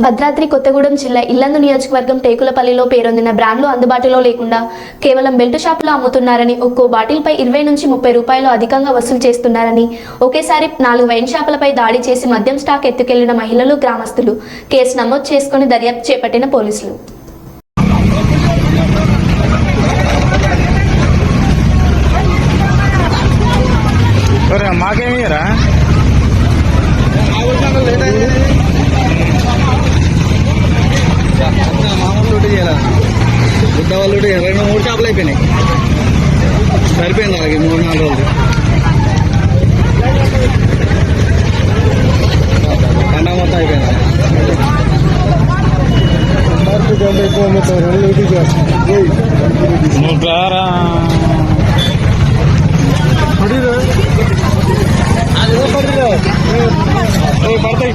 భద్రాద్రి కొత్తగూడెం జిల్లా ఇల్లందు నియోజకవర్గం టేకులపల్లిలో పేరొందిన బ్రాండ్లు అందుబాటులో లేకుండా కేవలం బెల్ట్ షాపులో అమ్ముతున్నారని, ఒక్కో బాటిల్పై 20 నుంచి 30 రూపాయలు అధికంగా వసూలు చేస్తున్నారని, ఒకేసారి 4 వైన్ షాపులపై దాడి చేసి మద్యం స్టాక్ ఎత్తుకెళ్లిన మహిళలు, గ్రామస్తులు కేసు నమోదు చేసుకుని దర్యాప్తు చేపట్టిన పోలీసులు. మాకేమయ్యారా మామూలు లూటీ చేయాలి, బుద్ధ వాళ్ళు లూటీ 2-3 షాపులు అయిపోయినాయి. సరిపోయింది అలాగే 3-4 రోజులు. పండగ మొత్తం అయిపోయింది. పడతాయి